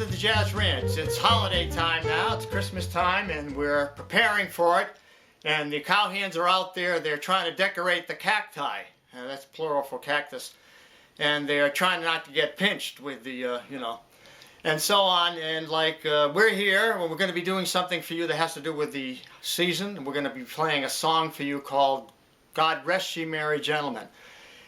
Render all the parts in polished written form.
to the Jazz Ranch. It's holiday time now, it's Christmas time, and we're preparing for it. And the cowhands are out there, they're trying to decorate the cacti. That's plural for cactus. And they're trying not to get pinched with the, and so on. And like, we're here, we're going to be doing something for you that has to do with the season. And we're going to be playing a song for you called God Rest Ye Merry Gentlemen.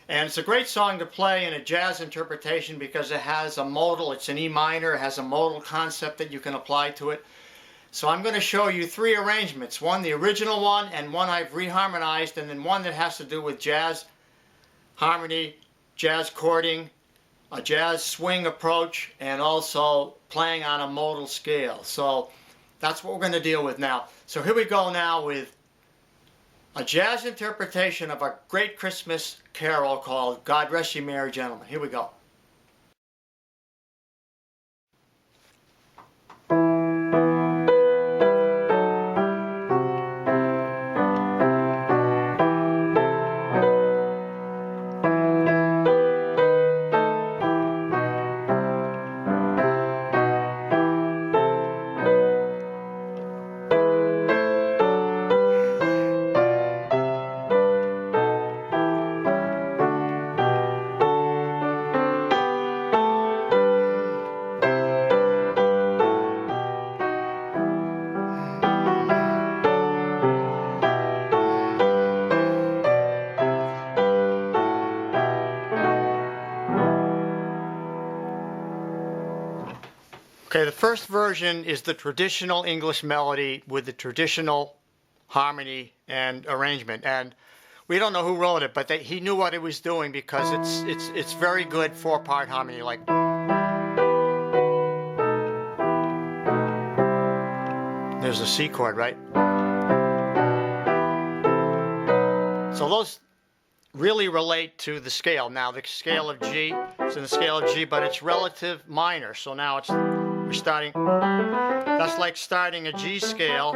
And it's a great song to play in a jazz interpretation because it has a modal, it's an E minor, it has a modal concept that you can apply to it. So I'm going to show you three arrangements, one the original one, and one I've reharmonized, and then one that has to do with jazz harmony, jazz chording, a jazz swing approach, and also playing on a modal scale. So that's what we're going to deal with now. So here we go now with a jazz interpretation of a great Christmas carol called God Rest Ye Merry Gentlemen. Here we go. Okay, the first version is the traditional English melody with the traditional harmony and arrangement. And we don't know who wrote it, but he knew what he was doing because it's very good four-part harmony. Like, there's a C chord, right? So those really relate to the scale. Now the scale of G, it's in the scale of G, but it's relative minor. So now we're starting, that's like starting a G scale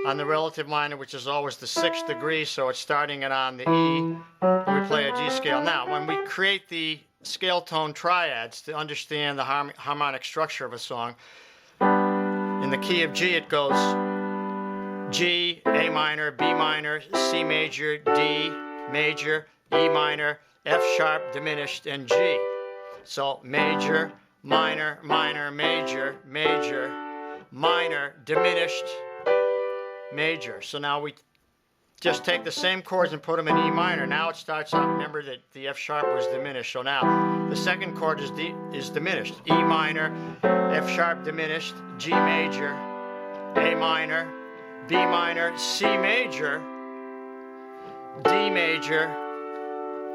on the relative minor, which is always the 6th degree, so it's starting it on the E, and we play a G scale. Now, when we create the scale tone triads to understand the harmonic structure of a song, in the key of G it goes G, A minor, B minor, C major, D major, E minor, F sharp diminished, and G. So major, minor, minor, major, major, minor, diminished, major. So now we just take the same chords and put them in E minor. Now it starts out, remember that the F sharp was diminished. So now the second chord is diminished. E minor, F sharp diminished, G major, A minor, B minor, C major, D major,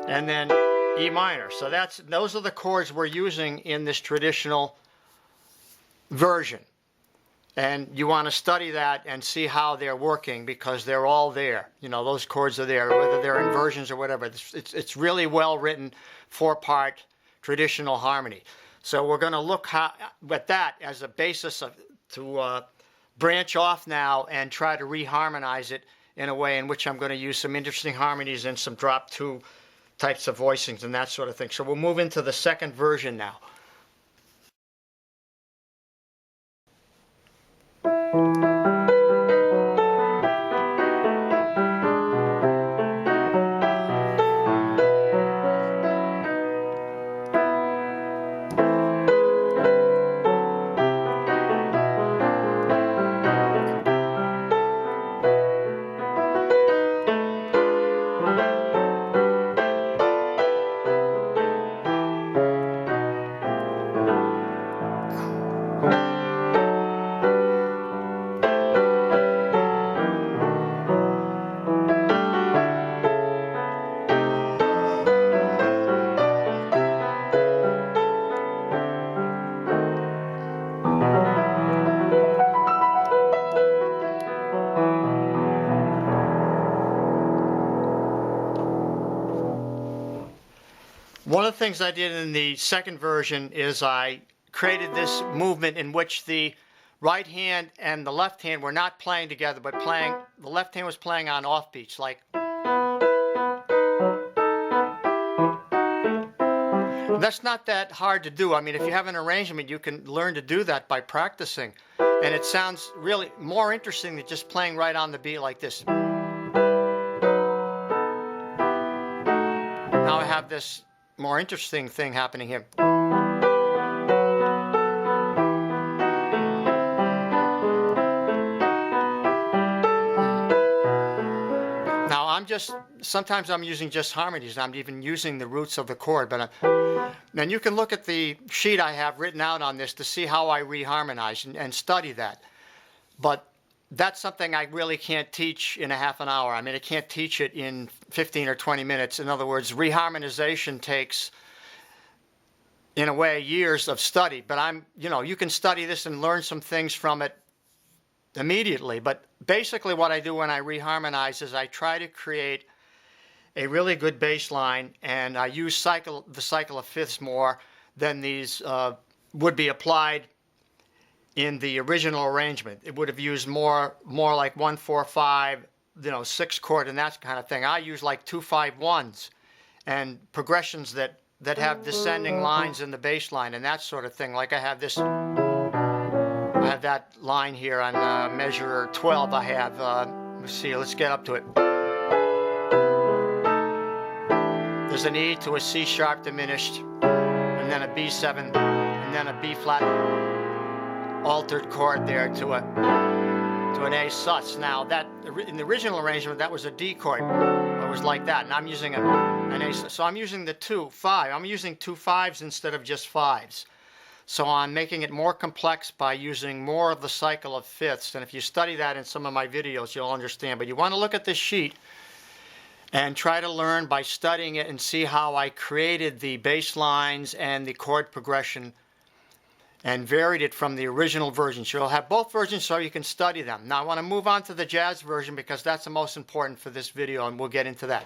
and then E minor. So those are the chords we're using in this traditional version. And you want to study that and see how they're working because they're all there. You know, those chords are there, whether they're inversions or whatever. It's really well written four-part traditional harmony. So we're going to look at that as a basis to branch off now and try to reharmonize it in a way in which I'm going to use some interesting harmonies and some drop two types of voicings and that sort of thing. So we'll move into the second version now. One of the things I did in the second version is I created this movement in which the right hand and the left hand were not playing together, but the left hand was playing on offbeats, like That's not that hard to do. I mean, if you have an arrangement, you can learn to do that by practicing. And it sounds really more interesting than just playing right on the beat like this. Now I have this more interesting thing happening here. Now sometimes I'm using just harmonies. I'm even using the roots of the chord. But then you can look at the sheet I have written out on this to see how I reharmonize and study that. But that's something I really can't teach in a half an hour. I mean, I can't teach it in 15 or 20 minutes. In other words, reharmonization takes, in a way, years of study. But you can study this and learn some things from it immediately. But basically what I do when I reharmonize is I try to create a really good bass line, and I use the cycle of fifths more than these would be applied in the original arrangement. It would have used more like 1, 4, 5, 6 chord and that kind of thing. I use like 2, 5, 1s and progressions that have descending lines in the bass line and that sort of thing. Like I have that line here on measure 12. I have, let's see, let's get up to it. There's an E to a C sharp diminished, and then a B7, and then a B flat altered chord there to an A sus. Now that in the original arrangement that was a D chord. It was like that, and I'm using an A sus. So I'm using the 2, 5. I'm using 2 5s instead of just 5s. So I'm making it more complex by using more of the cycle of fifths. And if you study that in some of my videos, you'll understand. But you want to look at this sheet and try to learn by studying it and see how I created the bass lines and the chord progression and varied it from the original version. So you'll have both versions so you can study them. Now I want to move on to the jazz version because that's the most important for this video, and we'll get into that.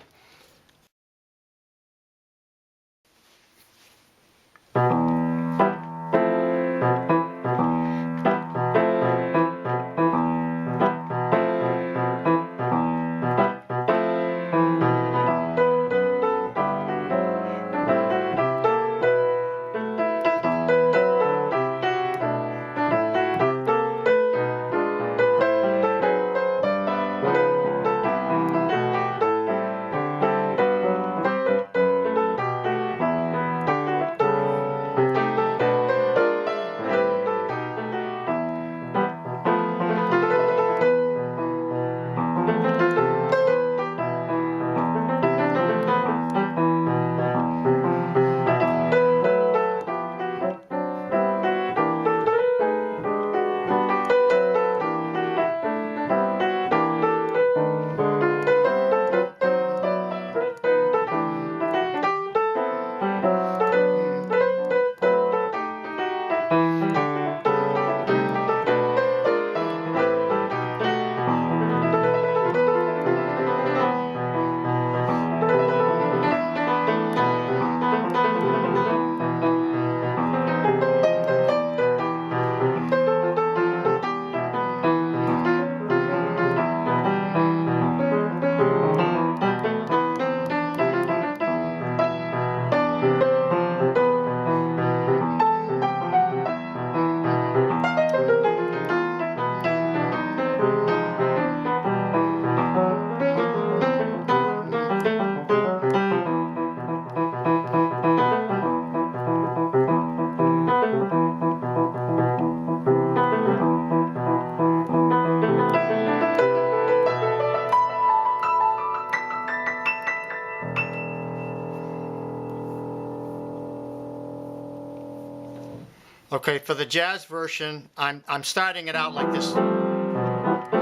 Okay, for the jazz version, I'm starting it out like this.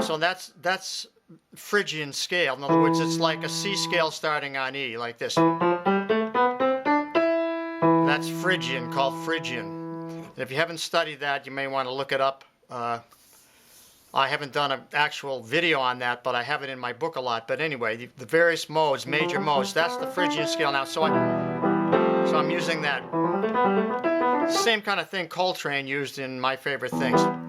So that's Phrygian scale. In other words, it's like a C scale starting on E, like this. That's Phrygian, called Phrygian. And if you haven't studied that, you may want to look it up. I haven't done an actual video on that, but I have it in my book a lot. But anyway, the various modes, major modes, that's the Phrygian scale now. So I'm using that. Same kind of thing Coltrane used in My Favorite Things. That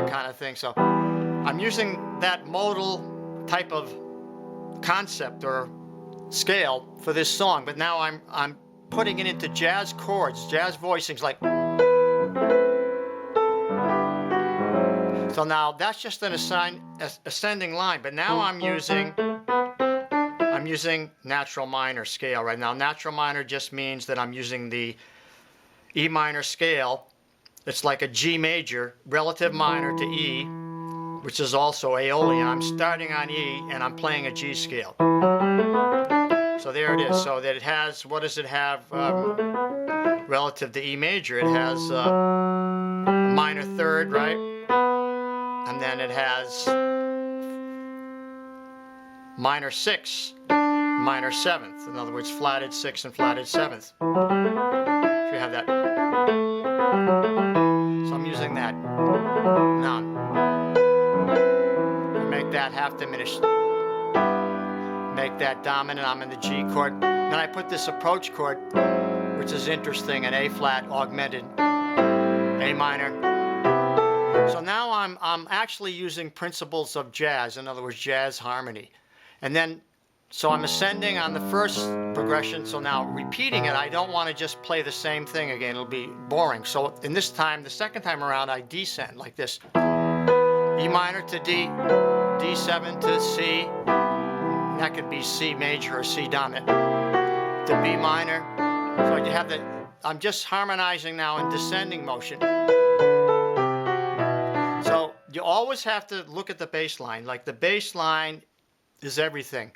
kind of thing. So I'm using that modal type of concept or scale for this song, but now I'm putting it into jazz chords, jazz voicings, like. So now that's just an ascending line, but now I'm using natural minor scale right now. Natural minor just means that I'm using the E minor scale. It's like a G major, relative minor to E, which is also Aeolian. I'm starting on E and I'm playing a G scale. So there it is. So that it has, what does it have relative to E major? It has a minor third, right? And then it has minor 6, minor 7th. In other words, flatted 6th and flatted 7th. If you have that. So I'm using that. Now, make that half diminished. Make that dominant. I'm in the G chord. Then I put this approach chord, which is interesting, an A flat augmented, A minor. So now I'm actually using principles of jazz, in other words, jazz harmony. And then, so I'm ascending on the first progression, so now repeating it, I don't want to just play the same thing again, it'll be boring. So in this time, the second time around, I descend like this. E minor to D, D7 to C, that could be C major or C dominant, to B minor. So you have the, I'm just harmonizing now in descending motion. So you always have to look at the bass line. Like the bass line is everything.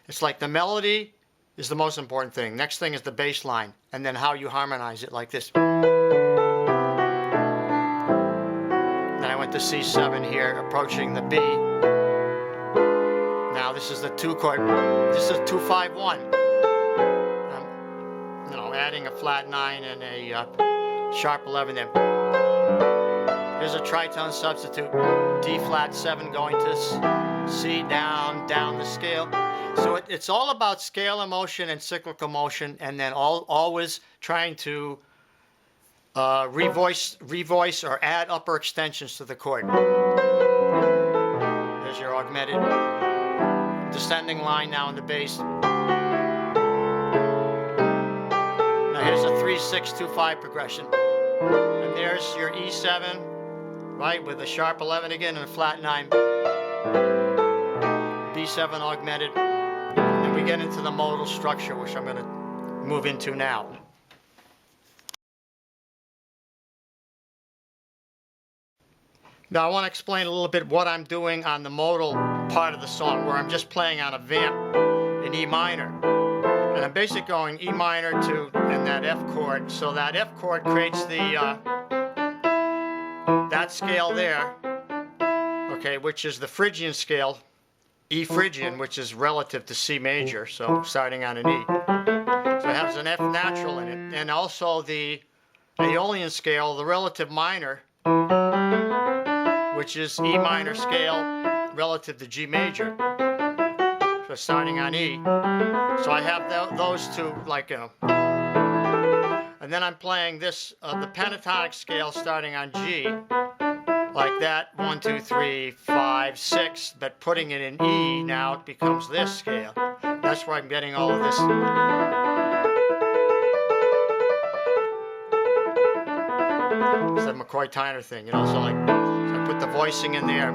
It's like the melody is the most important thing. Next thing is the bass line, and then how you harmonize it like this. Then I went to C7 here, approaching the B. Now this is the 2 chord. This is 2-5-1. You know, adding a flat 9 and a sharp 11 there. Here's a tritone substitute. D flat 7 going to C, down the scale. So it's all about scalar motion and cyclical motion, and then always trying to revoice or add upper extensions to the chord. There's your augmented descending line now in the bass. Now here's a 3-6-2-5 progression. And there's your E7, right, with a sharp 11 again and a flat 9. B7 augmented. And then we get into the modal structure, which I'm going to move into now. Now I want to explain a little bit what I'm doing on the modal part of the song, where I'm just playing on a vamp in E minor. And I'm basically going E minor to, and that F chord. So that F chord creates the, that scale there, okay, which is the Phrygian scale, E Phrygian, which is relative to C major, so starting on an E. So it has an F natural in it. And also the Aeolian scale, the relative minor, which is E minor scale relative to G major. So starting on E. So I have those two, like, you know. And then I'm playing this, the pentatonic scale starting on G, like that, 1, 2, 3, 5, 6, but putting it in E, now it becomes this scale. That's where I'm getting all of this. It's the McCoy-Tyner thing, you know, so like, so I put the voicing in there.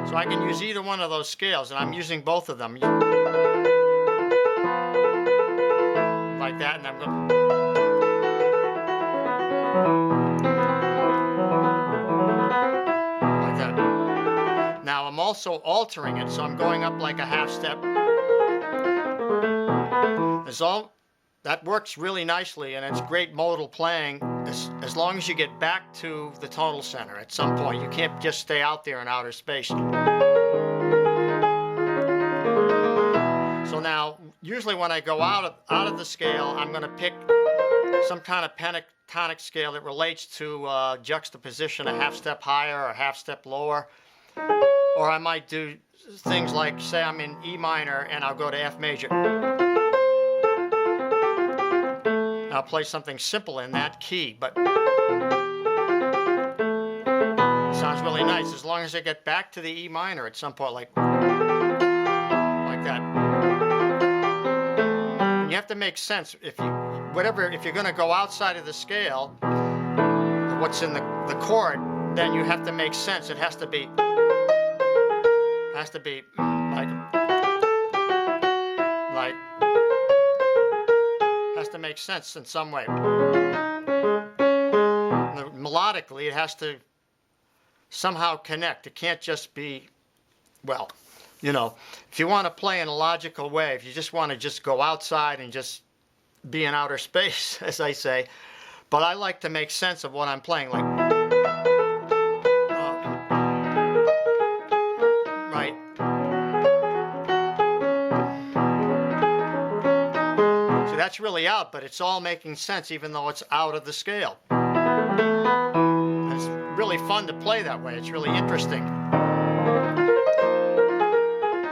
So I can use either one of those scales, and I'm using both of them. Like that, and I'm going like that. Now I'm also altering it, so I'm going up like a half step. That works really nicely, and it's great modal playing as long as you get back to the tonal center at some point. You can't just stay out there in outer space. So now, usually when I go out of the scale, I'm going to pick some kind of pentatonic scale that relates to juxtaposition, a half step higher or a half step lower. Or I might do things like, say I'm in E minor and I'll go to F major. I'll play something simple in that key, but it sounds really nice as long as I get back to the E minor at some point, like like that. And you have to make sense. If you're going to go outside of the scale, what's in the chord, then you have to make sense. It has to be like has to make sense in some way. Melodically, it has to somehow connect. It can't just be, well, you know, if you want to play in a logical way, if you just want to just go outside and just be in outer space, as I say, but I like to make sense of what I'm playing, like, right. So that's really out, but it's all making sense even though it's out of the scale. It's really fun to play that way. It's really interesting.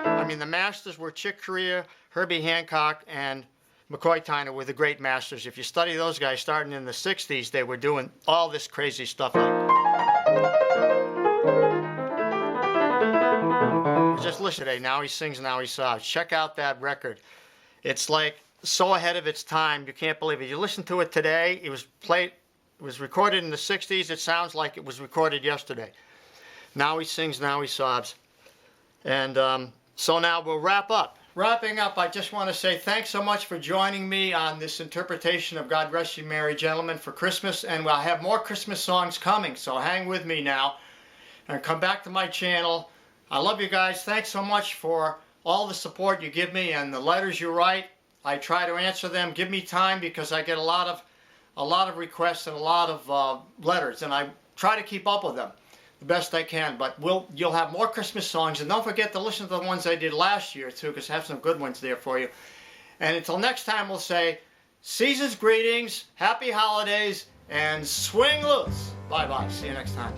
I mean, the masters were Chick Corea, Herbie Hancock, and McCoy Tyner were the great masters. If you study those guys starting in the 60s, they were doing all this crazy stuff. Just listen today. Now he sings, now he sobs. Check out that record. It's like so ahead of its time. You can't believe it. You listen to it today. It was recorded in the 60s. It sounds like it was recorded yesterday. Now he sings, now he sobs. And so now we'll wrap up. Wrapping up, I just want to say thanks so much for joining me on this interpretation of God Rest You Merry Gentlemen for Christmas. And we'll have more Christmas songs coming, so hang with me now. And come back to my channel. I love you guys. Thanks so much for all the support you give me and the letters you write. I try to answer them. Give me time because I get a lot of requests and a lot of letters, and I try to keep up with them the best I can. But you'll have more Christmas songs, and don't forget to listen to the ones I did last year too, because I have some good ones there for you. And until next time, we'll say season's greetings, happy holidays, and swing loose. Bye bye. See you next time.